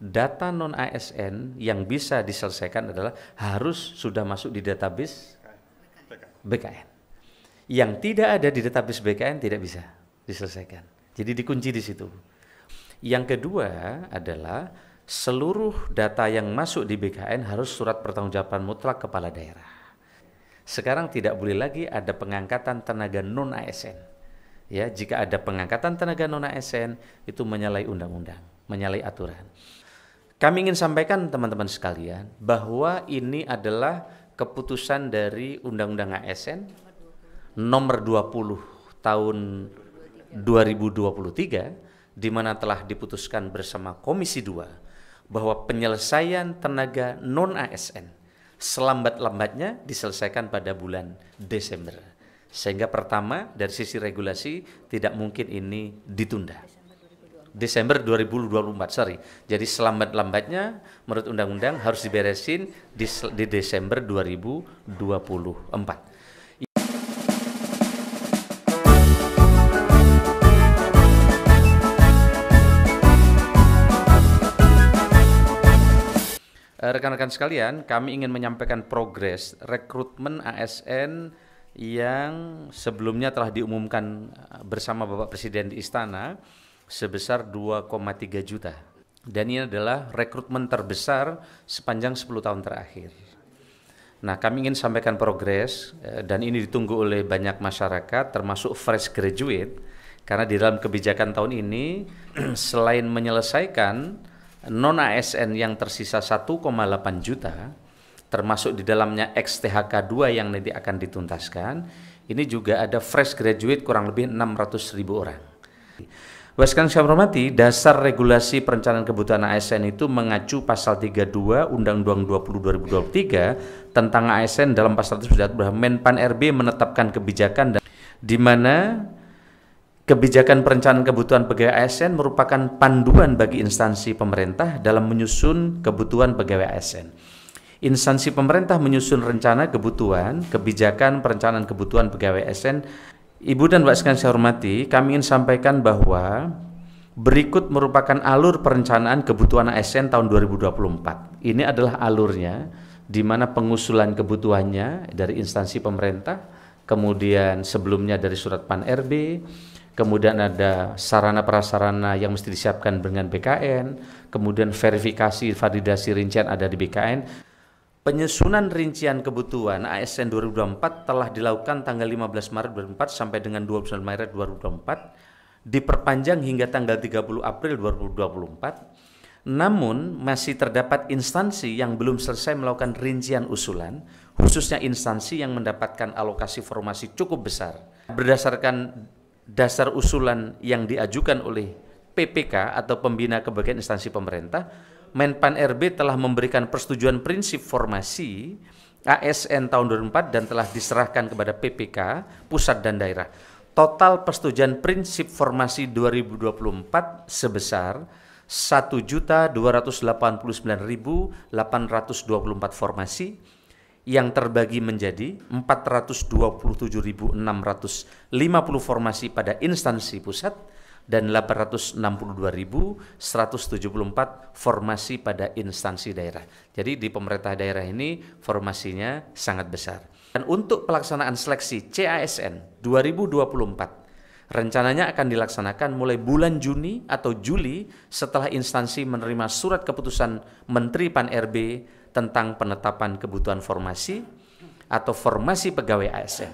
data non ASN yang bisa diselesaikan adalah harus sudah masuk di database BKN. Yang tidak ada di database BKN tidak bisa diselesaikan. Jadi dikunci di situ. Yang kedua adalah seluruh data yang masuk di BKN harus surat pertanggungjawaban mutlak kepala daerah. Sekarang tidak boleh lagi ada pengangkatan tenaga non ASN. Ya, jika ada pengangkatan tenaga non ASN itu menyalahi undang-undang, menyalahi aturan. Kami ingin sampaikan teman-teman sekalian bahwa ini adalah keputusan dari Undang-Undang ASN nomor 20 tahun 2023 di mana telah diputuskan bersama Komisi 2 bahwa penyelesaian tenaga non ASN selambat-lambatnya diselesaikan pada bulan Desember. Sehingga pertama dari sisi regulasi tidak mungkin ini ditunda. Desember 2024, Jadi selambat-lambatnya menurut undang-undang harus diberesin di Desember 2024. Rekan-rekan sekalian, kami ingin menyampaikan progres rekrutmen ASN yang sebelumnya telah diumumkan bersama Bapak Presiden di Istana sebesar 2,3 juta. Dan ini adalah rekrutmen terbesar sepanjang 10 tahun terakhir. Nah, kami ingin sampaikan progres dan ini ditunggu oleh banyak masyarakat termasuk fresh graduate karena di dalam kebijakan tahun ini selain menyelesaikan non ASN yang tersisa 1,8 juta, termasuk di dalamnya ex-THK 2 yang nanti akan dituntaskan, ini juga ada fresh graduate kurang lebih 600.000 orang. Bapak sekalian saya hormati, dasar regulasi perencanaan kebutuhan ASN itu mengacu pasal 32 Undang-Undang 20 2023 tentang ASN. Dalam pasal itu sudah bahwa Menpan RB menetapkan kebijakan di mana kebijakan perencanaan kebutuhan pegawai ASN merupakan panduan bagi instansi pemerintah dalam menyusun kebutuhan pegawai ASN. Instansi pemerintah menyusun rencana kebutuhan, kebijakan perencanaan kebutuhan pegawai ASN. Ibu dan Bapak sekalian saya hormati, kami ingin sampaikan bahwa berikut merupakan alur perencanaan kebutuhan ASN tahun 2024. Ini adalah alurnya, di mana pengusulan kebutuhannya dari instansi pemerintah, kemudian sebelumnya dari surat Pan RB, kemudian ada sarana prasarana yang mesti disiapkan dengan BKN, kemudian verifikasi, validasi rincian ada di BKN. Penyusunan rincian kebutuhan ASN 2024 telah dilakukan tanggal 15 Maret 2024 sampai dengan 29 Maret 2024, diperpanjang hingga tanggal 30 April 2024. Namun masih terdapat instansi yang belum selesai melakukan rincian usulan, khususnya instansi yang mendapatkan alokasi formasi cukup besar. Berdasarkan dasar usulan yang diajukan oleh PPK atau Pembina Kebagian Instansi Pemerintah, Menpan RB telah memberikan persetujuan prinsip formasi ASN tahun 2004 dan telah diserahkan kepada PPK pusat dan daerah. Total persetujuan prinsip formasi 2024 sebesar 1.289.824 formasi yang terbagi menjadi 427.650 formasi pada instansi pusat dan 862.174 formasi pada instansi daerah. Jadi di pemerintah daerah ini formasinya sangat besar. Dan untuk pelaksanaan seleksi CASN 2024 rencananya akan dilaksanakan mulai bulan Juni atau Juli setelah instansi menerima surat keputusan Menteri Pan RB tentang penetapan kebutuhan formasi atau formasi pegawai ASN.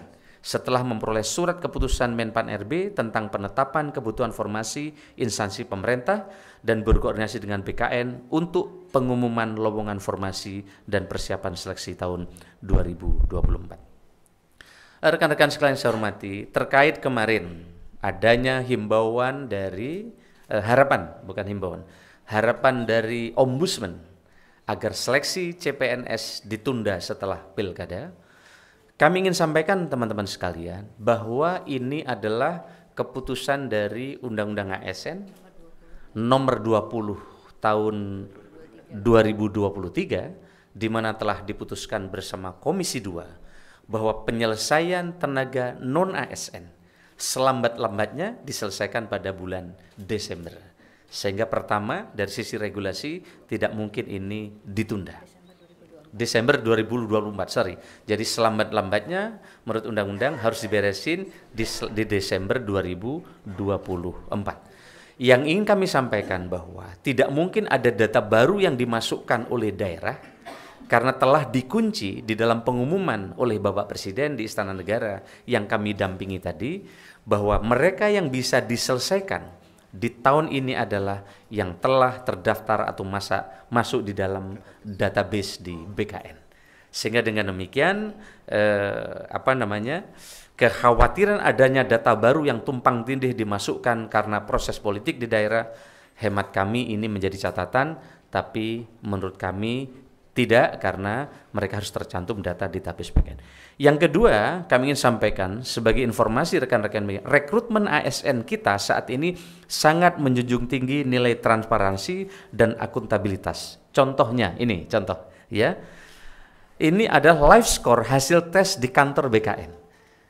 Setelah memperoleh surat keputusan Menpan RB tentang penetapan kebutuhan formasi instansi pemerintah dan berkoordinasi dengan BKN untuk pengumuman lowongan formasi dan persiapan seleksi tahun 2024. Rekan-rekan sekalian saya hormati, terkait kemarin adanya himbauan dari harapan dari Ombudsman agar seleksi CPNS ditunda setelah pilkada. Kami ingin sampaikan teman-teman sekalian bahwa ini adalah keputusan dari Undang-Undang ASN nomor 20 tahun 2023 di mana telah diputuskan bersama Komisi 2 bahwa penyelesaian tenaga non ASN selambat-lambatnya diselesaikan pada bulan Desember. Sehingga pertama dari sisi regulasi tidak mungkin ini ditunda. Desember 2024, sorry. Jadi selambat-lambatnya menurut undang-undang harus diberesin di Desember 2024. Yang ingin kami sampaikan bahwa tidak mungkin ada data baru yang dimasukkan oleh daerah karena telah dikunci di dalam pengumuman oleh Bapak Presiden di Istana Negara yang kami dampingi tadi, bahwa mereka yang bisa diselesaikan di tahun ini adalah yang telah terdaftar atau masuk di dalam database di BKN. Sehingga dengan demikian kekhawatiran adanya data baru yang tumpang tindih dimasukkan karena proses politik di daerah, hemat kami ini menjadi catatan, tapi menurut kami tidak, karena mereka harus tercantum data di database BKN. Yang kedua, kami ingin sampaikan sebagai informasi rekan-rekan media, rekrutmen ASN kita saat ini sangat menjunjung tinggi nilai transparansi dan akuntabilitas. Contohnya ini, contoh ya. Ini adalah live score hasil tes di kantor BKN.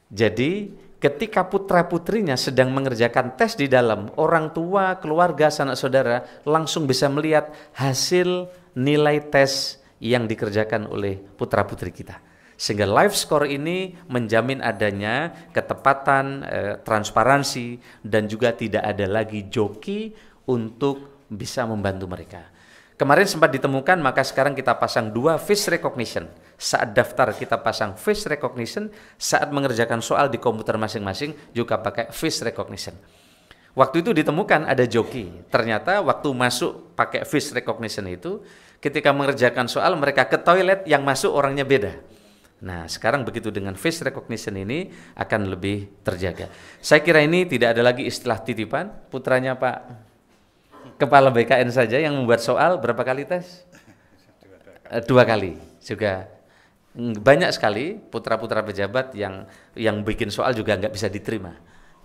Jadi ketika putra-putrinya sedang mengerjakan tes di dalam, orang tua, keluarga, sanak saudara langsung bisa melihat hasil nilai tes yang dikerjakan oleh putra-putri kita. Sehingga live score ini menjamin adanya ketepatan, transparansi, dan juga tidak ada lagi joki untuk bisa membantu mereka. Kemarin sempat ditemukan, maka sekarang kita pasang 2 face recognition. Saat daftar kita pasang face recognition, saat mengerjakan soal di komputer masing-masing juga pakai face recognition. Waktu itu ditemukan ada joki. Ternyata waktu masuk pakai face recognition itu, ketika mengerjakan soal mereka ke toilet, yang masuk orangnya beda. Nah, sekarang begitu dengan face recognition ini akan lebih terjaga. Saya kira ini tidak ada lagi istilah titipan. Putranya Pak Kepala BKN saja yang membuat soal berapa kali tes? 2 kali. Juga banyak sekali putra-putra pejabat yang bikin soal juga nggak bisa diterima.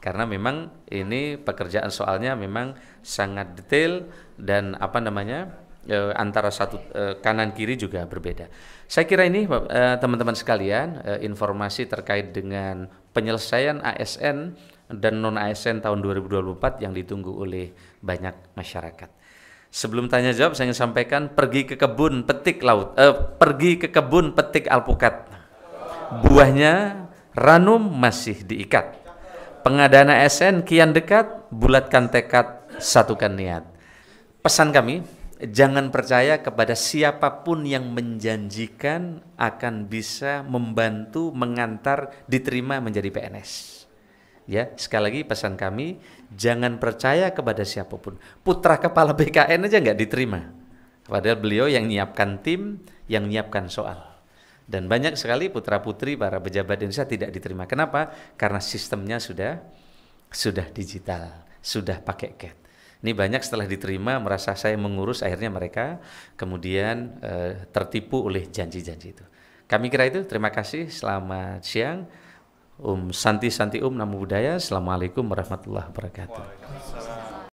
Karena memang ini pekerjaan soalnya memang sangat detail dan antara satu kanan kiri juga berbeda. Saya kira ini teman-teman sekalian informasi terkait dengan penyelesaian ASN dan non ASN tahun 2024 yang ditunggu oleh banyak masyarakat. Sebelum tanya jawab, saya ingin sampaikan pergi ke kebun petik alpukat. Buahnya ranum masih diikat. Pengadaan ASN kian dekat, bulatkan tekad, satukan niat. Pesan kami, jangan percaya kepada siapapun yang menjanjikan akan bisa membantu mengantar diterima menjadi PNS. Ya, sekali lagi pesan kami, jangan percaya kepada siapapun. Putra kepala BKN aja nggak diterima. Padahal beliau yang nyiapkan tim, yang nyiapkan soal. Dan banyak sekali putra-putri para pejabat Indonesia tidak diterima. Kenapa? Karena sistemnya sudah digital, sudah pakai CAT. Ini banyak setelah diterima merasa saya mengurus, akhirnya mereka kemudian tertipu oleh janji-janji itu. Kami kira itu, terima kasih, selamat siang. Santi Namo Buddhaya. Assalamualaikum warahmatullahi wabarakatuh.